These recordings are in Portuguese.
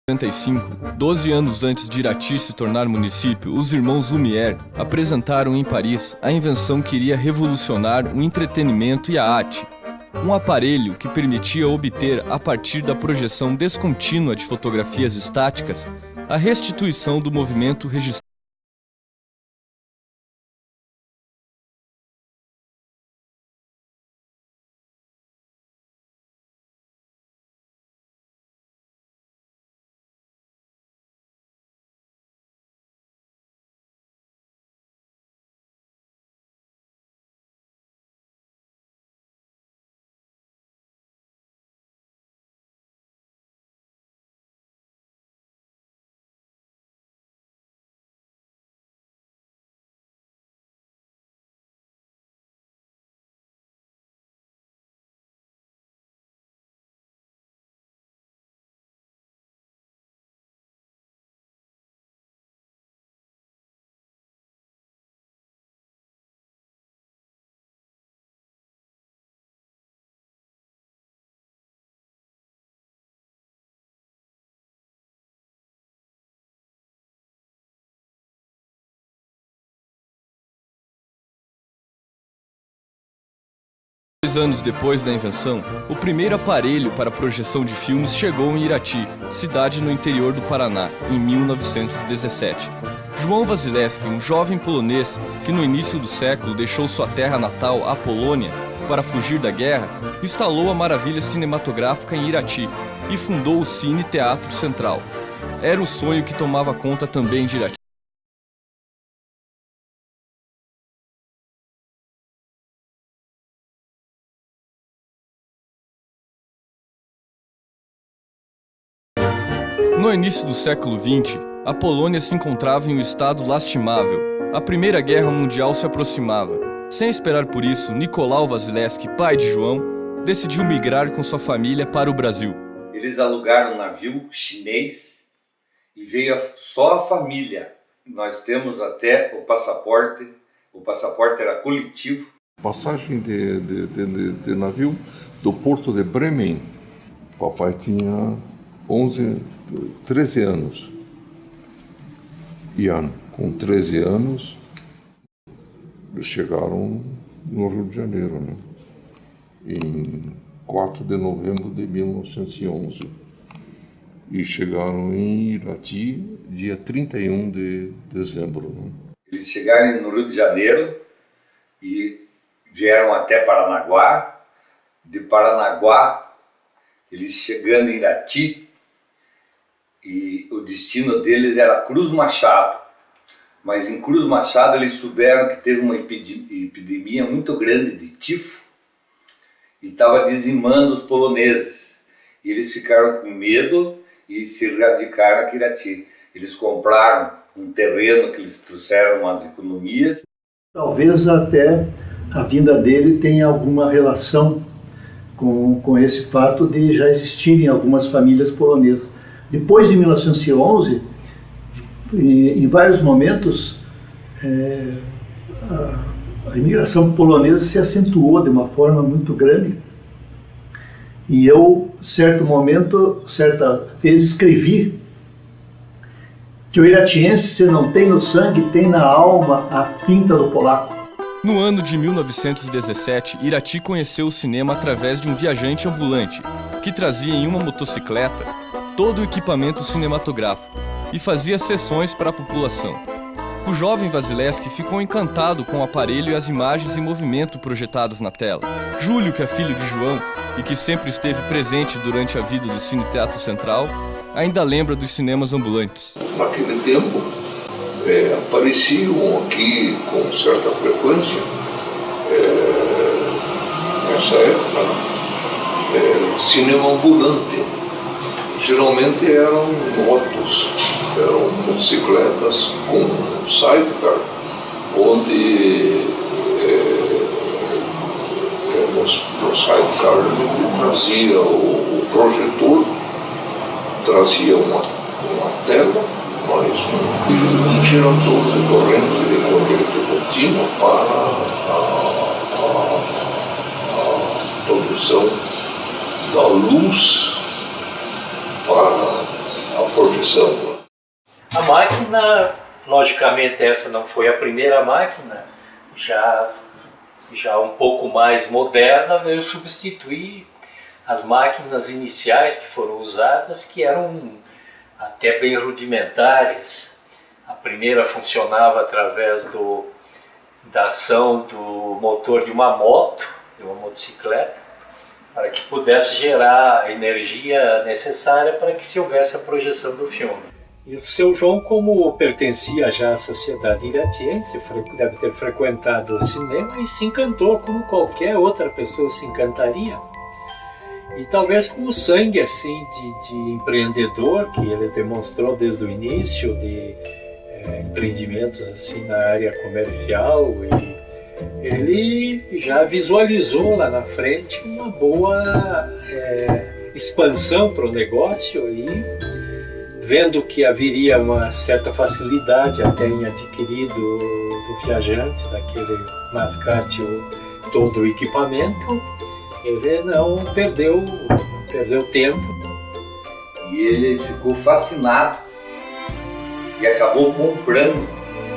1955, 12 anos antes de Irati se tornar município, os irmãos Lumière apresentaram em Paris a invenção que iria revolucionar o entretenimento e a arte. Um aparelho que permitia obter, a partir da projeção descontínua de fotografias estáticas, a restituição do movimento registrado. 2 anos depois da invenção, o primeiro aparelho para projeção de filmes chegou em Irati, cidade no interior do Paraná, em 1917. João Wasilewski, um jovem polonês que no início do século deixou sua terra natal, a Polônia, para fugir da guerra, instalou a maravilha cinematográfica em Irati e fundou o Cine Teatro Central. Era o sonho que tomava conta também de Irati. No início do século XX, a Polônia se encontrava em um estado lastimável. A Primeira Guerra Mundial se aproximava. Sem esperar por isso, Nicolau Wasilewski, pai de João, decidiu migrar com sua família para o Brasil. Eles alugaram um navio chinês e veio só a família. Nós temos até o passaporte era coletivo. Passagem de navio do porto de Bremen. O papai tinha 13 anos. Ian, com 13 anos, eles chegaram no Rio de Janeiro, né? Em 4 de novembro de 1911. E chegaram em Irati, dia 31 de dezembro. Né? Eles chegaram no Rio de Janeiro e vieram até Paranaguá. De Paranaguá, eles chegando em Irati, e o destino deles era Cruz Machado. Mas em Cruz Machado eles souberam que teve uma epidemia muito grande de tifo e estava dizimando os poloneses. E eles ficaram com medo e se radicaram aqui em Irati. Eles compraram um terreno que eles trouxeram umas economias. Talvez até a vinda dele tenha alguma relação com esse fato de já existirem algumas famílias polonesas. Depois de 1911, em vários momentos, a imigração polonesa se acentuou de uma forma muito grande. E eu, certa vez, escrevi que o iratiense, se não tem no sangue, tem na alma a pinta do polaco. No ano de 1917, Irati conheceu o cinema através de um viajante ambulante, que trazia em uma motocicleta todo o equipamento cinematográfico e fazia sessões para a população. O jovem Wasilewski ficou encantado com o aparelho e as imagens em movimento projetadas na tela. Júlio, que é filho de João e que sempre esteve presente durante a vida do Cine Teatro Central, ainda lembra dos cinemas ambulantes. Naquele tempo, apareciam aqui com certa frequência, nessa época, cinema ambulante. Geralmente eram motos, eram motocicletas com sidecar, onde no sidecar ele trazia o projetor, trazia uma tela, mas um gerador de corrente contínua para a produção da luz para a produção. A máquina, logicamente, essa não foi a primeira máquina, já um pouco mais moderna, veio substituir as máquinas iniciais que foram usadas, que eram até bem rudimentares. A primeira funcionava através da ação do motor de uma moto, de uma motocicleta, para que pudesse gerar a energia necessária para que se houvesse a projeção do filme. E o seu João, como pertencia já à sociedade iratiense, deve ter frequentado o cinema e se encantou como qualquer outra pessoa se encantaria. E talvez com o sangue assim de empreendedor que ele demonstrou desde o início, de empreendimentos assim na área comercial, e ele já visualizou lá na frente uma boa expansão para o negócio, e vendo que haveria uma certa facilidade até em adquirir do viajante, daquele mascate, todo o equipamento, ele não perdeu tempo. E ele ficou fascinado e acabou comprando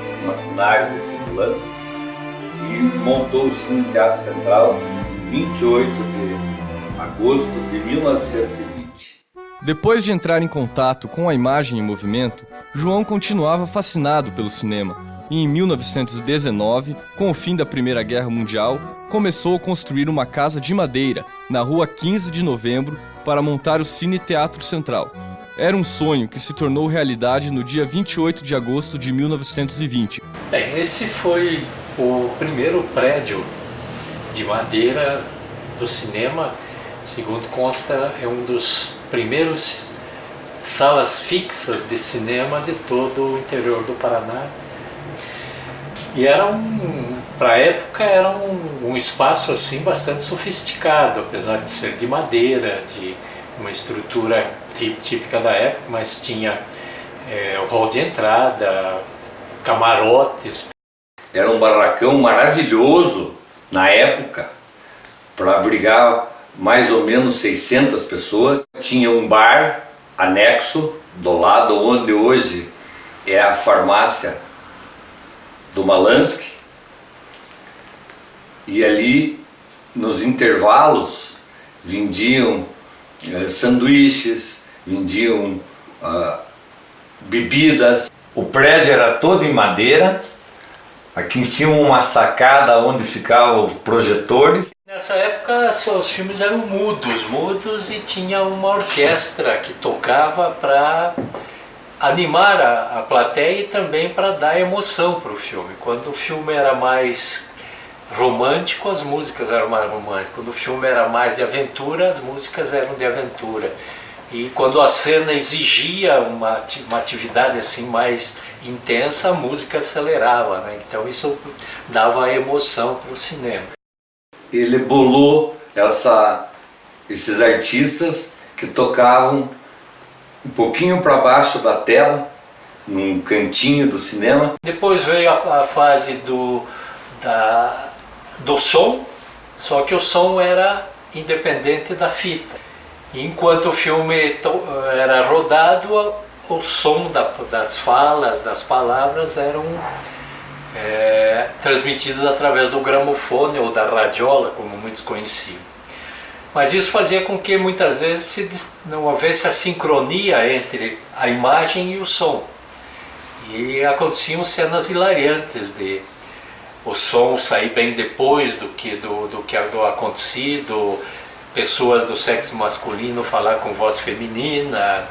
esse maquinário desse plano e montou o Cine Teatro Central em 28 de agosto de 1920. Depois de entrar em contato com a imagem em movimento, João continuava fascinado pelo cinema e em 1919, com o fim da Primeira Guerra Mundial, começou a construir uma casa de madeira na rua 15 de Novembro para montar o Cine Teatro Central. Era um sonho que se tornou realidade no dia 28 de agosto de 1920. Bem, esse foi o primeiro prédio de madeira do cinema. Segundo consta, é um dos primeiros salas fixas de cinema de todo o interior do Paraná. E era para a época era um espaço assim bastante sofisticado, apesar de ser de madeira, de uma estrutura típica da época, mas tinha o hall de entrada, camarotes. Era um barracão maravilhoso na época para abrigar mais ou menos 600 pessoas. Tinha um bar anexo do lado onde hoje é a farmácia do Malansky, e ali nos intervalos vendiam sanduíches, vendiam bebidas. O prédio era todo em madeira, aqui em cima uma sacada onde ficavam os projetores. Nessa época os filmes eram mudos e tinha uma orquestra que tocava para animar a plateia e também para dar emoção para o filme. Quando o filme era mais romântico, as músicas eram mais românticas. Quando o filme era mais de aventura, as músicas eram de aventura. E quando a cena exigia uma atividade assim mais intensa, a música acelerava, né? Então isso dava emoção para o cinema. Ele bolou esses artistas que tocavam um pouquinho para baixo da tela, num cantinho do cinema. Depois veio a fase do som, só que o som era independente da fita. E enquanto o filme era rodado, o som das falas, das palavras eram transmitidos através do gramofone ou da radiola, como muitos conheciam. Mas isso fazia com que muitas vezes não houvesse a sincronia entre a imagem e o som. E aconteciam cenas hilariantes de o som sair bem depois do acontecido, pessoas do sexo masculino falar com voz feminina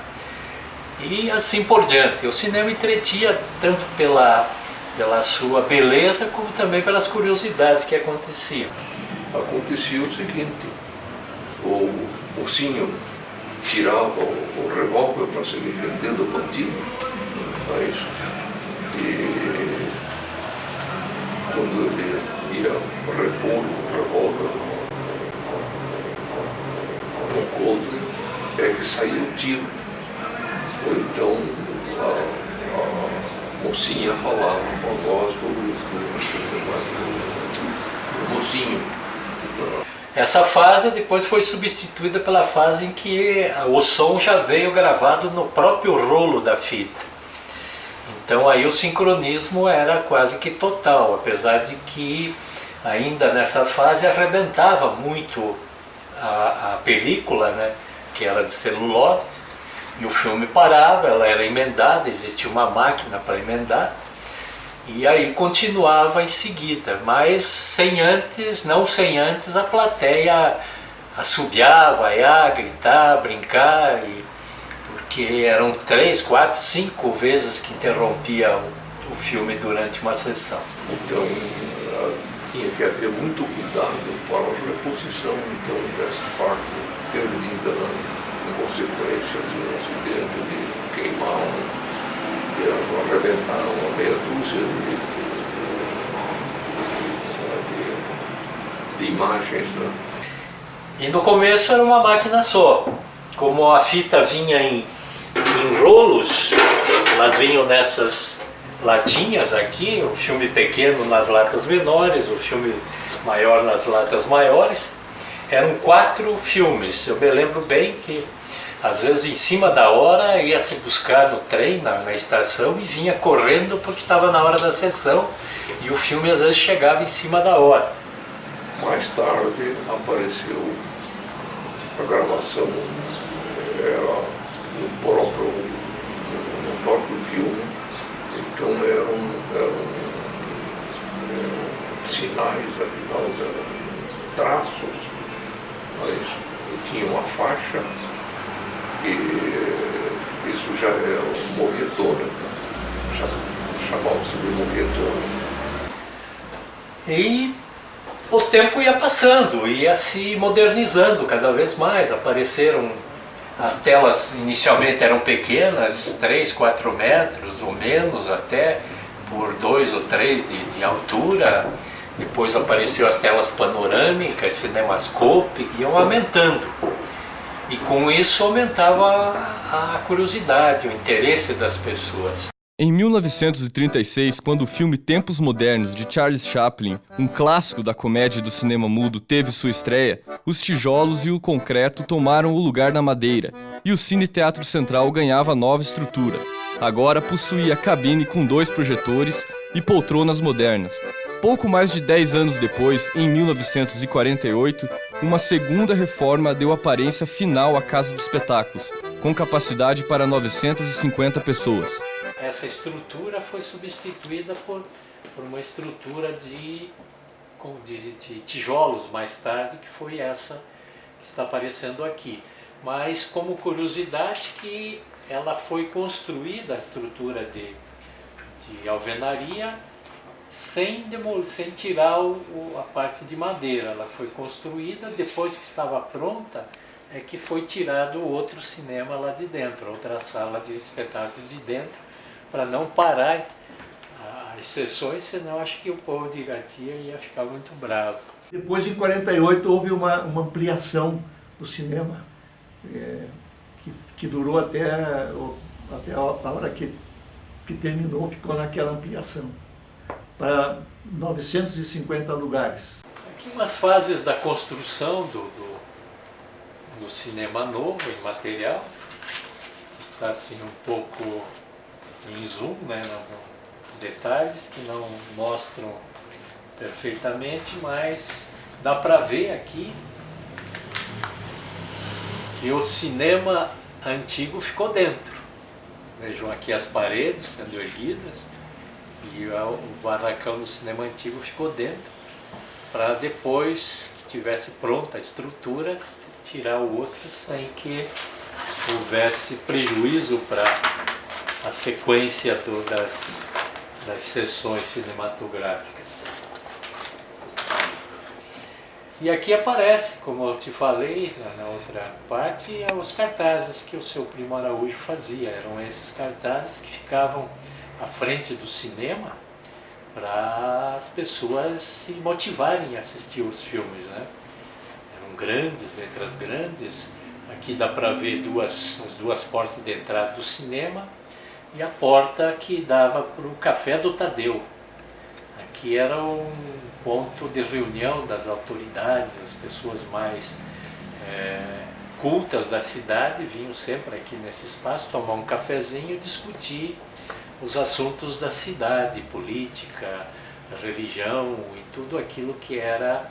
e assim por diante. O cinema entretinha tanto pela sua beleza como também pelas curiosidades que aconteciam. Acontecia o seguinte: o mocinho tirava o revólver para se defender do bandido, mas quando ele ia repor o revólver no coldre, é que saiu o tiro. Ou então a mocinha falava com a voz do mocinho. Essa fase depois foi substituída pela fase em que o som já veio gravado no próprio rolo da fita. Então aí o sincronismo era quase que total, apesar de que ainda nessa fase arrebentava muito a película, né, que era de celulose, e o filme parava, ela era emendada, existia uma máquina para emendar, e aí continuava em seguida, mas não sem antes a plateia assobiar, vaiar, gritar, brincar, porque eram 3, 4, 5 vezes que interrompia o filme durante uma sessão. Então tinha que haver muito cuidado para a reposição então, dessa parte perdida em consequência de um acidente de queimar arrebentar uma meia dúzia de imagens. Né? E no começo era uma máquina só. Como a fita vinha em rolos, elas vinham nessas latinhas aqui, o filme pequeno nas latas menores, o filme maior nas latas maiores. Eram 4 filmes. Eu me lembro bem que às vezes em cima da hora ia se buscar no trem, na estação, e vinha correndo porque estava na hora da sessão, e o filme às vezes chegava em cima da hora. Mais tarde apareceu a gravação era no próprio filme, então eram sinais ali, eram traços, mas tinha uma faixa que isso já era um movedor, chamava-se de movedor. E o tempo ia passando, ia se modernizando cada vez mais, apareceram, as telas inicialmente eram pequenas, 3, 4 metros ou menos até, por 2 ou 3 de altura, depois apareceu as telas panorâmicas, cinemascope, iam aumentando. E com isso aumentava a curiosidade, o interesse das pessoas. Em 1936, quando o filme Tempos Modernos, de Charles Chaplin, um clássico da comédia do cinema mudo, teve sua estreia, os tijolos e o concreto tomaram o lugar da madeira, e o Cine Teatro Central ganhava nova estrutura. Agora possuía cabine com 2 projetores e poltronas modernas. Pouco mais de 10 anos depois, em 1948, uma segunda reforma deu aparência final à Casa de Espetáculos, com capacidade para 950 pessoas. Essa estrutura foi substituída por uma estrutura de tijolos mais tarde, que foi essa que está aparecendo aqui. Mas como curiosidade que ela foi construída, a estrutura de alvenaria, sem tirar a parte de madeira. Ela foi construída, depois que estava pronta, é que foi tirado outro cinema lá de dentro, outra sala de espetáculos de dentro, para não parar as sessões, senão acho que o povo de Iratia ia ficar muito bravo. Depois, em 48, houve uma ampliação do cinema, que durou até a hora que terminou, ficou naquela ampliação, para 950 lugares. Aqui umas fases da construção do cinema novo, em material, está assim um pouco em zoom, né, detalhes que não mostram perfeitamente, mas dá para ver aqui que o cinema antigo ficou dentro. Vejam aqui as paredes sendo erguidas e o barracão do cinema antigo ficou dentro, para depois que tivesse pronta a estrutura, tirar o outro sem que houvesse prejuízo para a sequência das sessões cinematográficas. E aqui aparece, como eu te falei na outra parte, os cartazes que o seu primo Araújo fazia. Eram esses cartazes que ficavam à frente do cinema para as pessoas se motivarem a assistir os filmes, né? Eram grandes, letras grandes. Aqui dá para ver as duas portas de entrada do cinema e a porta que dava para o Café do Tadeu. aqui era um ponto de reunião das autoridades, as pessoas mais cultas da cidade vinham sempre aqui nesse espaço tomar um cafezinho e discutir os assuntos da cidade, política, religião e tudo aquilo que era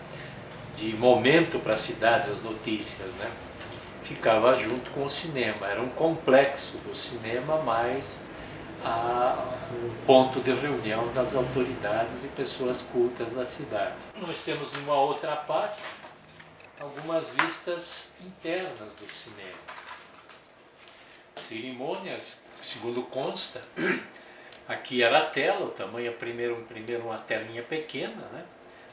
de momento para a cidade, as notícias, né? Ficava junto com o cinema, era um complexo do cinema, mais um ponto de reunião das autoridades e pessoas cultas da cidade. Nós temos uma outra pasta, algumas vistas internas do cinema. Cerimônias, segundo consta, aqui era a tela, o tamanho primeiro uma telinha pequena, né?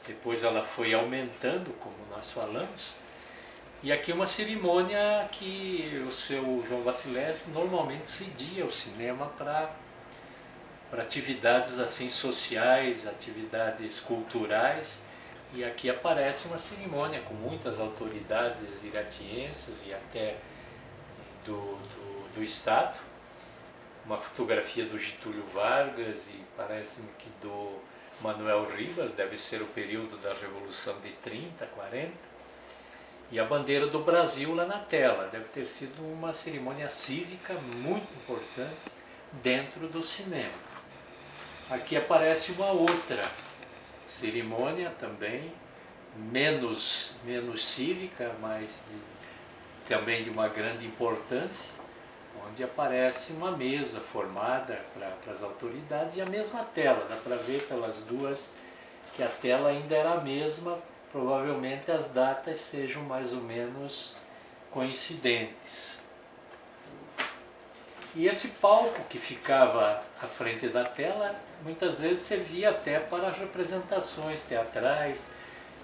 Depois ela foi aumentando, como nós falamos. E aqui uma cerimônia que o seu João Wassilewski normalmente cedia o cinema para atividades assim sociais, atividades culturais. E aqui aparece uma cerimônia com muitas autoridades iratienses e até do Estado. Uma fotografia do Getúlio Vargas e parece-me que do Manuel Rivas, deve ser o período da Revolução de 30, 40. E a bandeira do Brasil lá na tela, deve ter sido uma cerimônia cívica muito importante dentro do cinema. Aqui aparece uma outra cerimônia também, menos cívica, mas também de uma grande importância, onde aparece uma mesa formada para as autoridades e a mesma tela, dá para ver pelas duas que a tela ainda era a mesma. Provavelmente as datas sejam mais ou menos coincidentes. E esse palco que ficava à frente da tela, muitas vezes servia até para representações teatrais,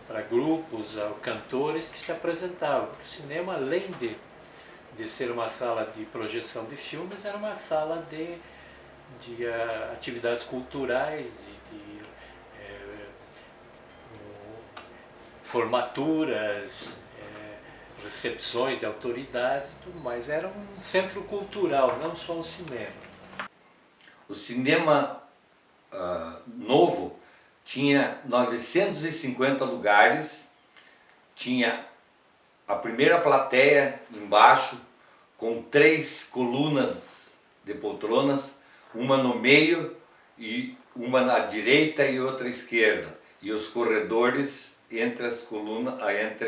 para grupos, cantores que se apresentavam. O cinema, além de ser uma sala de projeção de filmes, era uma sala de atividades culturais, formaturas, recepções de autoridades e tudo mais. Era um centro cultural, não só um cinema. O cinema novo tinha 950 lugares, tinha a primeira plateia embaixo, com 3 colunas de poltronas, uma no meio e uma na direita e outra à esquerda, e os corredores entre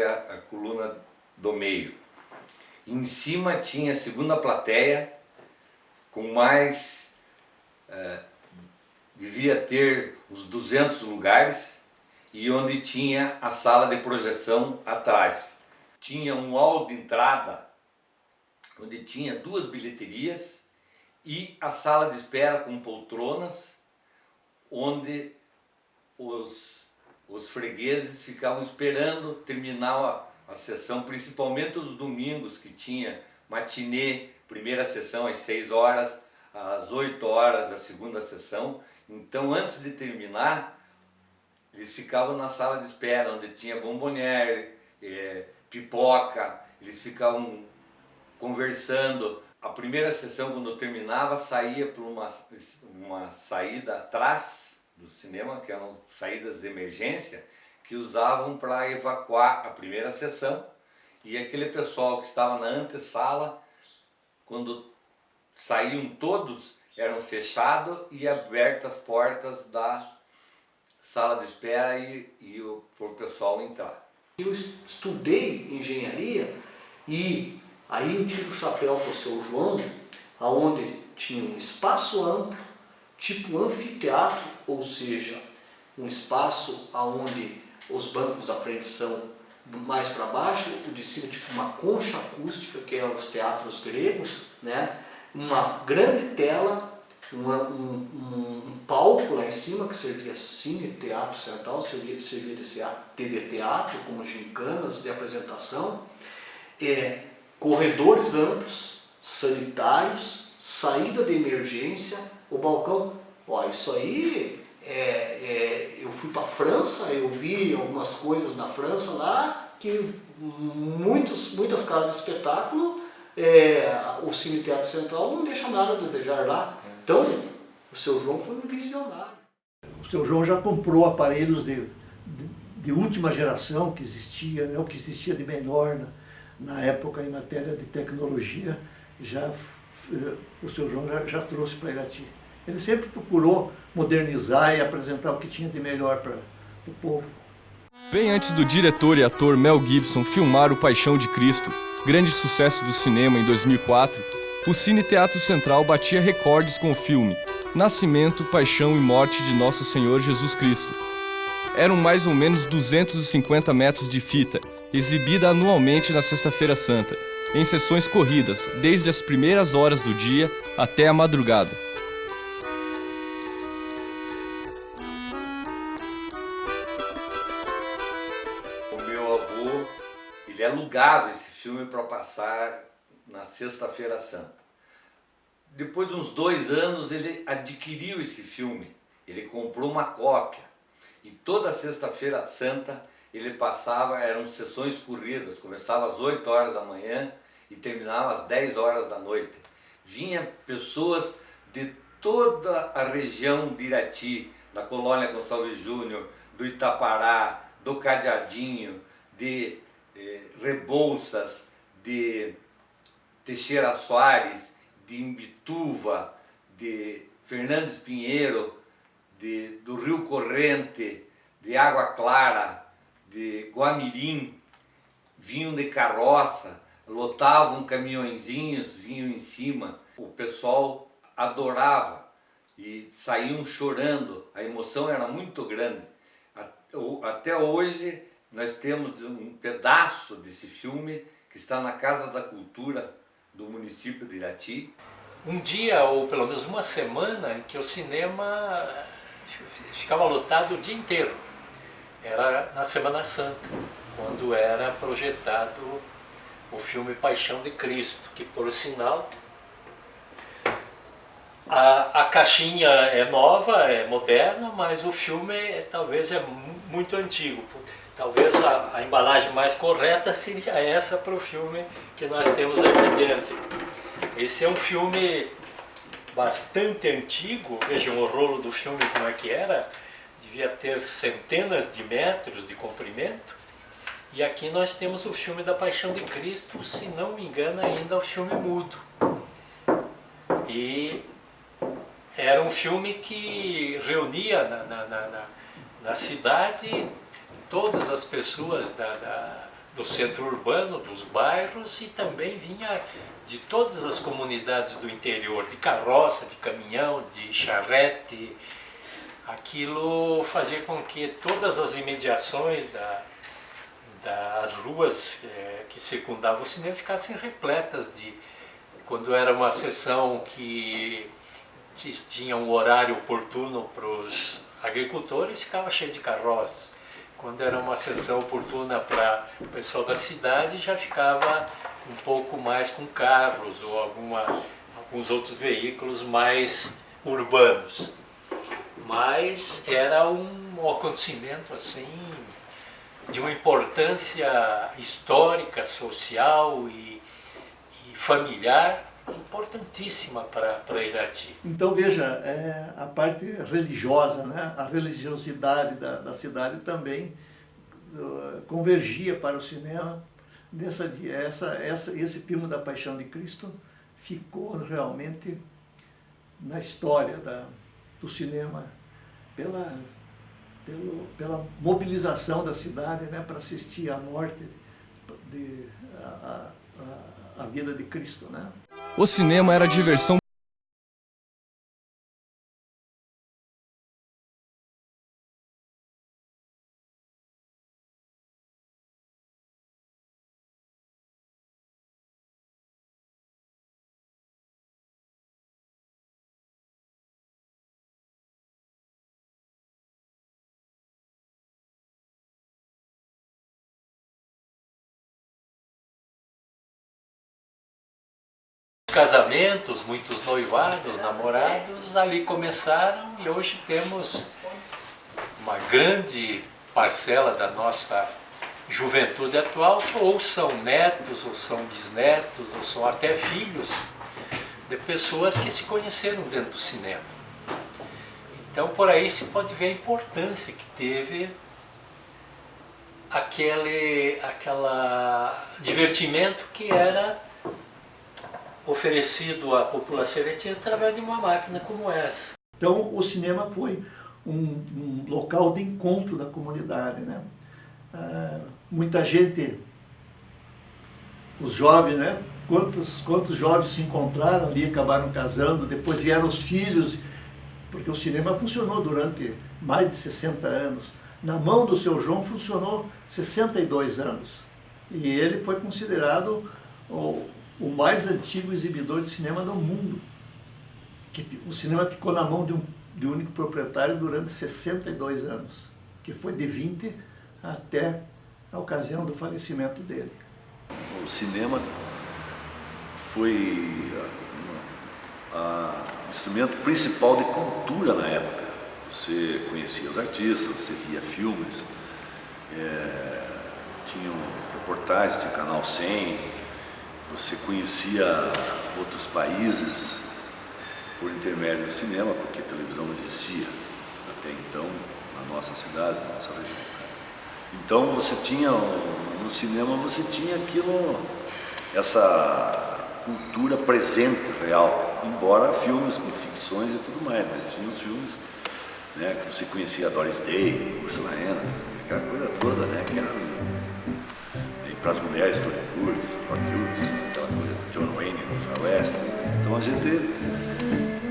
a coluna do meio. Em cima tinha a segunda plateia, com mais, devia ter uns 200 lugares, e onde tinha a sala de projeção atrás. Tinha um hall de entrada, onde tinha 2 bilheterias, e a sala de espera com poltronas, onde os fregueses ficavam esperando terminar a sessão, principalmente os domingos, que tinha matinê, primeira sessão às 6 horas, às 8 horas a segunda sessão. Então, antes de terminar, eles ficavam na sala de espera, onde tinha bomboniere, pipoca, eles ficavam conversando. A primeira sessão, quando terminava, saía por uma saída atrás do cinema, que eram saídas de emergência, que usavam para evacuar a primeira sessão, e aquele pessoal que estava na antessala, quando saíam todos, eram fechadas e abertas as portas da sala de espera e para o pessoal entrar. Eu estudei engenharia e aí eu tiro o chapéu para o seu João, onde tinha um espaço amplo, tipo anfiteatro, ou seja, um espaço onde os bancos da frente são mais para baixo, o de cima tipo uma concha acústica, que é os teatros gregos, né? Uma grande tela, um palco lá em cima que servia cine, teatro central, servia de teatro, como gincanas de apresentação, corredores amplos, sanitários, saída de emergência, o balcão. Ó, isso aí, eu fui para a França, eu vi algumas coisas na França lá, que muitas casas de espetáculo, o Cine Teatro Central não deixa nada a desejar lá. Então, o seu João foi um visionário. o seu João já comprou aparelhos de última geração que existia, né, o que existia de melhor na época em matéria de tecnologia, o seu João já trouxe para Irati. Ele sempre procurou modernizar e apresentar o que tinha de melhor para o povo. Bem antes do diretor e ator Mel Gibson filmar O Paixão de Cristo, grande sucesso do cinema em 2004, o Cine Teatro Central batia recordes com o filme Nascimento, Paixão e Morte de Nosso Senhor Jesus Cristo. Eram mais ou menos 250 metros de fita, exibida anualmente na Sexta-feira Santa, em sessões corridas, desde as primeiras horas do dia até a madrugada. O meu avô, ele alugava esse filme para passar na Sexta-feira Santa. Depois de uns 2 anos ele adquiriu esse filme, ele comprou uma cópia e toda Sexta-feira Santa ele passava, eram sessões corridas, começava às 8 horas da manhã e terminava às 10 horas da noite. Vinha pessoas de toda a região de Irati, da Colônia Gonçalves Júnior, do Itapará, do Cadeadinho, de Rebouças, de Teixeira Soares, de Imbituva, de Fernandes Pinheiro, do Rio Corrente, de Água Clara, de Guamirim, vinham de carroça, lotavam caminhõezinhos, vinham em cima. O pessoal adorava e saíam chorando, a emoção era muito grande. Até hoje nós temos um pedaço desse filme que está na Casa da Cultura do município de Irati. Um dia, ou pelo menos uma semana, em que o cinema ficava lotado o dia inteiro. Era na Semana Santa, quando era projetado o filme Paixão de Cristo, que por sinal a caixinha é nova, é moderna, mas o filme talvez é muito antigo. Talvez a embalagem mais correta seria essa para o filme que nós temos aqui dentro. Esse é um filme bastante antigo, vejam o rolo do filme como é que era, devia ter centenas de metros de comprimento. E aqui nós temos o filme da Paixão de Cristo, se não me engano ainda o filme mudo. E era um filme que reunia na cidade todas as pessoas do centro urbano, dos bairros, e também vinha de todas as comunidades do interior, de carroça, de caminhão, de charrete. Aquilo fazia com que todas as imediações das ruas que circundavam o cinema ficassem repletas de... Quando era uma sessão que tinha um horário oportuno para os agricultores, ficava cheio de carroças. Quando era uma sessão oportuna para o pessoal da cidade, já ficava um pouco mais com carros ou alguns outros veículos mais urbanos. Mas era um acontecimento assim de uma importância histórica, social e familiar importantíssima para Irati. Então veja, a parte religiosa, né? A religiosidade da cidade também convergia para o cinema. Esse filme da Paixão de Cristo ficou realmente na história do cinema pela mobilização da cidade, né, para assistir à morte, a vida de Cristo, né? O cinema era diversão. Casamentos, muitos noivados, namorados, ali começaram, e hoje temos uma grande parcela da nossa juventude atual, ou são netos, ou são bisnetos, ou são até filhos de pessoas que se conheceram dentro do cinema. Então por aí se pode ver a importância que teve aquela divertimento que era oferecido à população através de uma máquina como essa. Então o cinema foi um local de encontro da comunidade, né? Muita gente, os jovens, né? Quantos jovens se encontraram ali, acabaram casando, depois vieram os filhos, porque o cinema funcionou durante mais de 60 anos. Na mão do seu João funcionou 62 anos. E ele foi considerado o mais antigo exibidor de cinema do mundo. O cinema ficou na mão de um único proprietário durante 62 anos, que foi de 20 até a ocasião do falecimento dele. O cinema foi o instrumento principal de cultura na época. Você conhecia os artistas, você via filmes, tinham reportagens, tinha Canal 100, você conhecia outros países por intermédio do cinema, porque a televisão não existia até então na nossa cidade, na nossa região. Então você tinha, no cinema você tinha essa cultura presente, real, embora filmes com ficções e tudo mais, mas tinha os filmes, né, que você conhecia, Doris Day, Ursula Andress, aquela coisa toda, né, que era para as mulheres, Tony Curtis, Rock Hughes, aquela coisa, John Wayne no Faroeste. Então a gente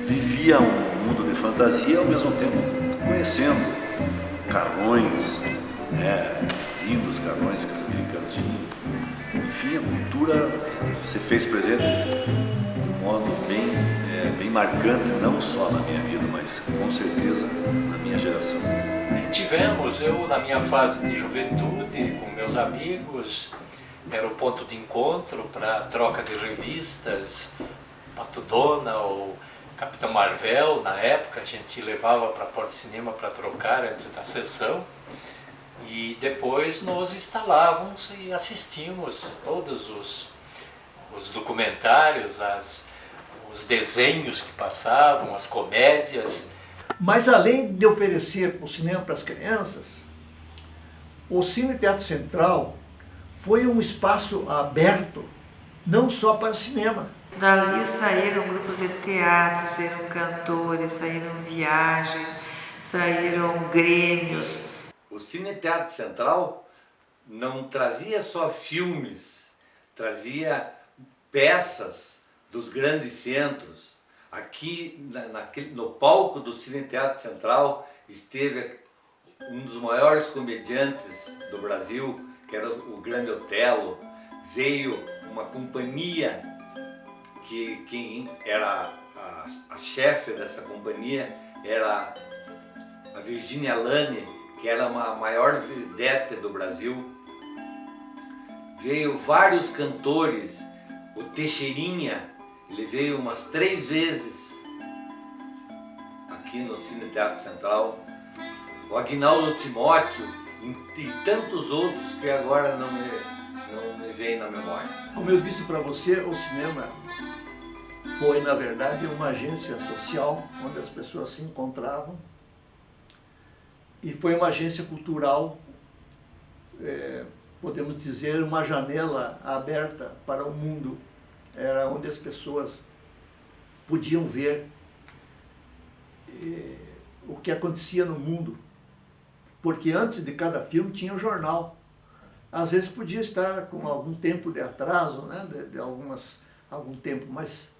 vivia um mundo de fantasia, ao mesmo tempo conhecendo carrões, né, lindos carrões que os americanos tinham. Enfim, a cultura se fez presente de um modo bem marcante, não só na minha vida, mas com certeza na minha geração. Tivemos, eu na minha fase de juventude, com meus amigos, era o ponto de encontro para troca de revistas, Pato Donald, Capitão Marvel, na época a gente levava para a Porta Cinema para trocar antes da sessão. E depois nos instalávamos e assistimos todos os documentários, os desenhos que passavam, as comédias. Mas além de oferecer o cinema para as crianças, o Cine Teatro Central foi um espaço aberto não só para o cinema. Dali saíram grupos de teatro, saíram cantores, saíram viagens, saíram grêmios. O Cine Teatro Central não trazia só filmes, trazia peças dos grandes centros. Aqui no palco do Cine Teatro Central esteve um dos maiores comediantes do Brasil, que era o Grande Otelo. Veio uma companhia que quem era a chefe dessa companhia era a Virginia Lane, que era a maior vedete do Brasil. Veio vários cantores, o Teixeirinha, ele veio umas 3 vezes aqui no Cine Teatro Central, o Aguinaldo Timóteo e tantos outros que agora não me vêm na memória. Como eu disse para você, o cinema foi, na verdade, uma agência social onde as pessoas se encontravam. E foi uma agência cultural, podemos dizer, uma janela aberta para o mundo. Era onde as pessoas podiam ver o que acontecia no mundo. Porque antes de cada filme tinha um jornal. Às vezes podia estar com algum tempo de atraso, né, algum tempo, mas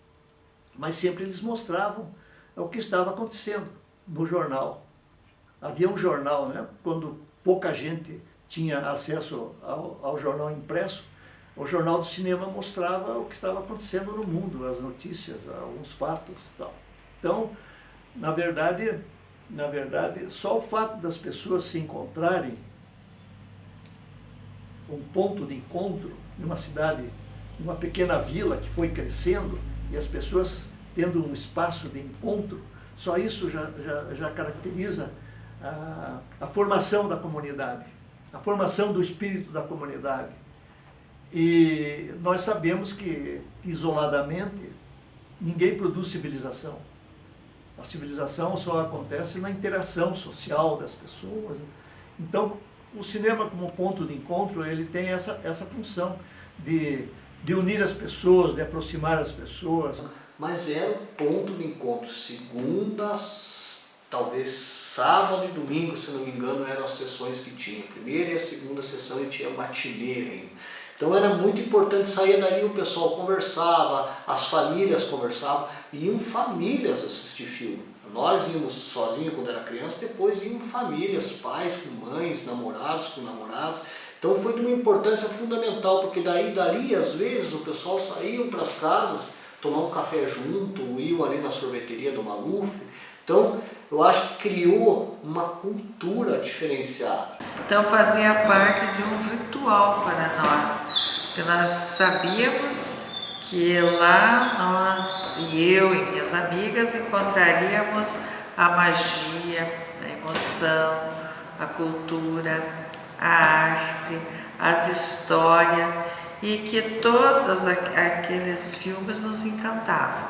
sempre eles mostravam o que estava acontecendo no jornal. Havia um jornal, né? Quando pouca gente tinha acesso ao jornal impresso, o Jornal do Cinema mostrava o que estava acontecendo no mundo, as notícias, alguns fatos e tal. Então, na verdade, só o fato das pessoas se encontrarem, um ponto de encontro numa cidade, numa pequena vila que foi crescendo, e as pessoas tendo um espaço de encontro, só isso já caracteriza a formação da comunidade, a formação do espírito da comunidade. E nós sabemos que, isoladamente, ninguém produz civilização. A civilização só acontece na interação social das pessoas. Então, o cinema como ponto de encontro, ele tem essa função de unir as pessoas, de aproximar as pessoas. Mas era um ponto de encontro. Segunda, talvez sábado e domingo, se não me engano, eram as sessões que tinha. A primeira e a segunda sessão e tinha matinê ainda. Então era muito importante sair dali, o pessoal conversava, as famílias conversavam, iam famílias assistir filme. Nós íamos sozinhos quando era criança, depois iam famílias, pais com mães, namorados com namoradas. Então foi de uma importância fundamental, porque dali às vezes o pessoal saía para as casas, tomar um café junto, iam ali na sorveteria do Maluf. Então eu acho que criou uma cultura diferenciada. Então fazia parte de um ritual para nós, porque nós sabíamos que lá nós, eu e minhas amigas, encontraríamos a magia, a emoção, a cultura, a arte, as histórias, e que todos aqueles filmes nos encantavam.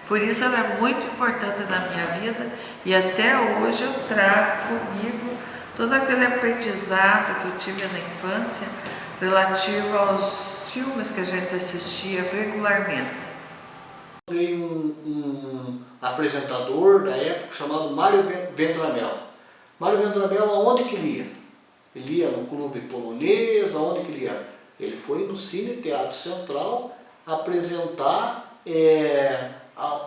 Por isso ela é muito importante na minha vida, e até hoje eu trago comigo todo aquele aprendizado que eu tive na infância relativo aos filmes que a gente assistia regularmente. Veio um apresentador da época chamado Mário Ventramel. Mário Ventramel, aonde que ele ia? Ele ia no Clube Polonês, aonde que ele ia? Ele foi no Cine Teatro Central apresentar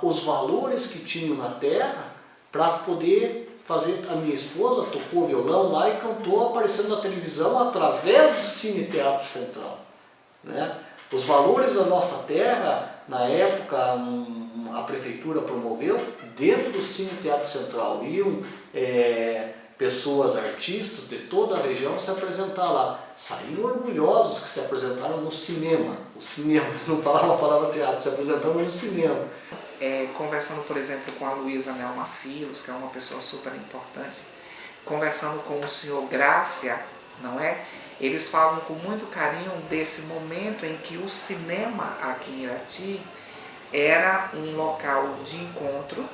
os valores que tinham na terra para poder fazer. A minha esposa tocou violão lá e cantou aparecendo na televisão através do Cine Teatro Central, né? Os valores da nossa terra, na época a prefeitura promoveu, dentro do Cine Teatro Central iam pessoas, artistas de toda a região se apresentar lá. Saíram orgulhosos que se apresentaram no cinema. O cinema, não falava a palavra teatro, se apresentaram no cinema. Conversando, por exemplo, com a Luísa Nelma Filos, que é uma pessoa super importante, conversando com o senhor Grácia, não é? Eles falam com muito carinho desse momento em que o cinema aqui em Irati era um local de encontro,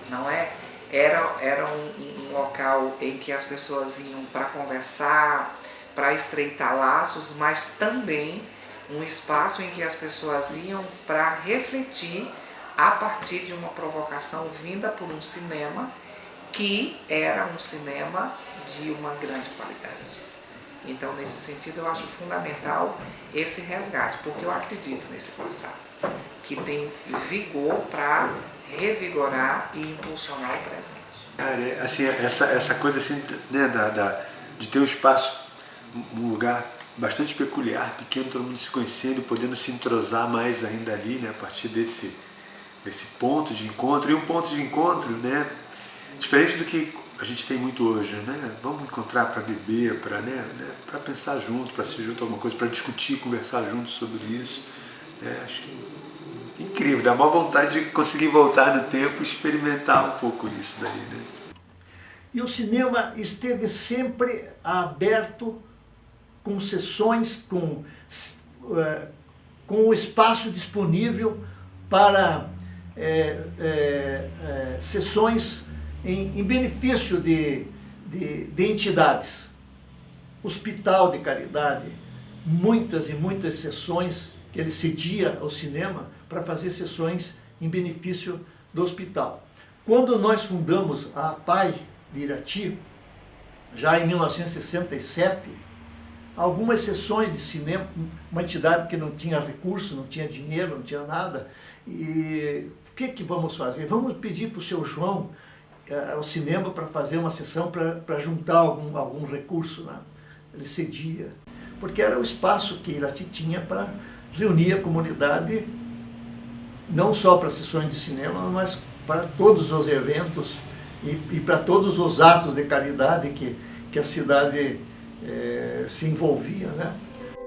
não é? Era um local em que as pessoas iam para conversar, para estreitar laços, mas também um espaço em que as pessoas iam para refletir a partir de uma provocação vinda por um cinema que era um cinema de uma grande qualidade. Então, nesse sentido, eu acho fundamental esse resgate, porque eu acredito nesse passado, que tem vigor para revigorar e impulsionar o presente. Cara, assim, essa coisa assim, né, de ter um espaço, um lugar bastante peculiar, pequeno, todo mundo se conhecendo, podendo se entrosar mais ainda ali, né, a partir desse ponto de encontro. E um ponto de encontro, né, diferente do que a gente tem muito hoje, né? Vamos encontrar para beber, para pensar junto, para se juntar alguma coisa, para discutir, conversar junto sobre isso. Acho que incrível, dá maior vontade de conseguir voltar no tempo e experimentar um pouco isso daí, né? E o cinema esteve sempre aberto, com sessões, com o espaço disponível para sessões em benefício de entidades. Hospital de Caridade, muitas e muitas sessões que ele cedia ao cinema para fazer sessões em benefício do hospital. Quando nós fundamos a APAI de Irati, já em 1967, algumas sessões de cinema, uma entidade que não tinha recurso, não tinha dinheiro, não tinha nada, e o que vamos fazer? Vamos pedir para o seu João ao cinema para fazer uma sessão para juntar algum recurso, né? Ele cedia, porque era o espaço que Irati tinha para reunir a comunidade, não só para sessões de cinema, mas para todos os eventos e para todos os atos de caridade que a cidade se envolvia, né?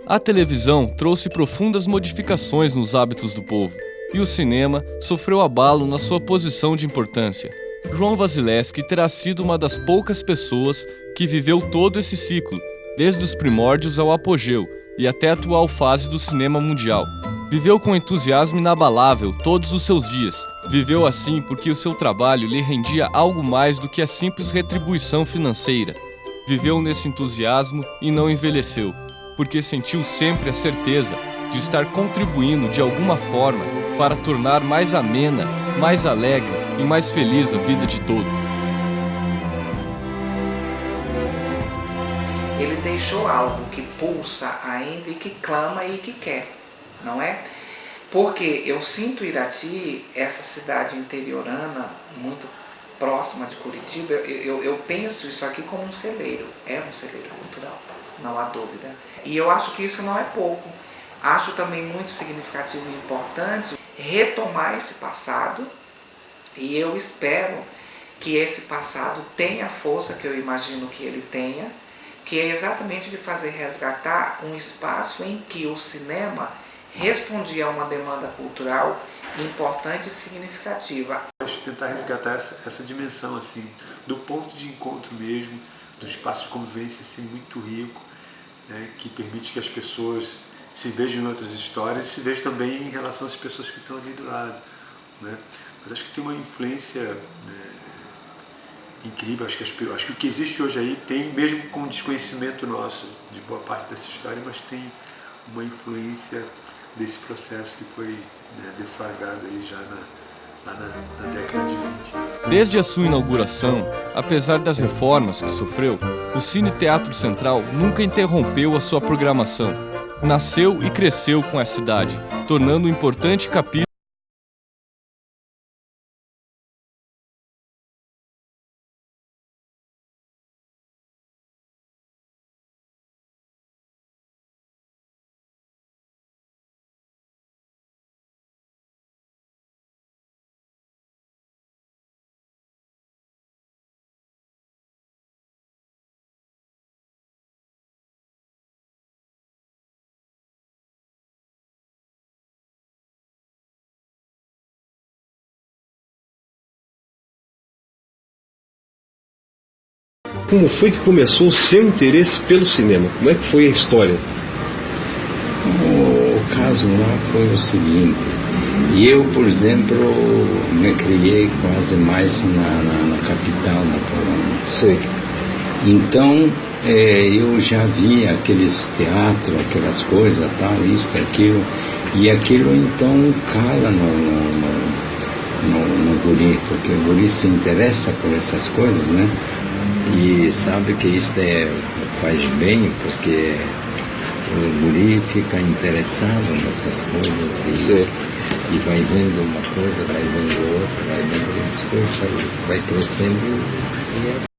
A televisão trouxe profundas modificações nos hábitos do povo, e o cinema sofreu abalo na sua posição de importância. João Wasilewski terá sido uma das poucas pessoas que viveu todo esse ciclo, desde os primórdios ao apogeu e até a atual fase do cinema mundial. Viveu com entusiasmo inabalável todos os seus dias, Viveu assim porque o seu trabalho lhe rendia algo mais do que a simples retribuição financeira. Viveu nesse entusiasmo e não envelheceu, porque sentiu sempre a certeza de estar contribuindo de alguma forma para tornar mais amena, mais alegre e mais feliz a vida de todos. Ele deixou algo que pulsa ainda e que clama e que quer, não é? Porque eu sinto Irati, essa cidade interiorana, muito próxima de Curitiba, eu penso isso aqui como um celeiro, é um celeiro cultural, não há dúvida. E eu acho que isso não é pouco. Acho também muito significativo e importante retomar esse passado, e eu espero que esse passado tenha a força que eu imagino que ele tenha, que é exatamente de fazer resgatar um espaço em que o cinema respondia a uma demanda cultural importante e significativa. Acho que tentar resgatar essa dimensão assim, do ponto de encontro mesmo, do espaço de convivência assim, muito rico, né, que permite que as pessoas se vejam em outras histórias e se vejam também em relação às pessoas que estão ali do lado, né? Mas acho que tem uma influência, né, incrível. Acho que o que existe hoje aí tem, mesmo com desconhecimento nosso de boa parte dessa história, mas tem uma influência desse processo que foi, né, deflagrado aí já lá na década de 20. Desde a sua inauguração, apesar das reformas que sofreu, o Cine Teatro Central nunca interrompeu a sua programação. Nasceu e cresceu com a cidade, tornando um importante capítulo Como foi que começou o seu interesse pelo cinema? Como é que foi a história? O caso lá foi o seguinte: eu, por exemplo, me criei quase mais na capital, na Polônia. Sei. Então, eu já via aqueles teatros, aquelas coisas, tal, isso, aquilo, e aquilo então cala no guri, porque o guri se interessa por essas coisas, né? E sabe que isso faz bem, porque o guri fica interessado nessas coisas e vai vendo uma coisa, vai vendo outra, vai vendo as coisas, vai crescendo e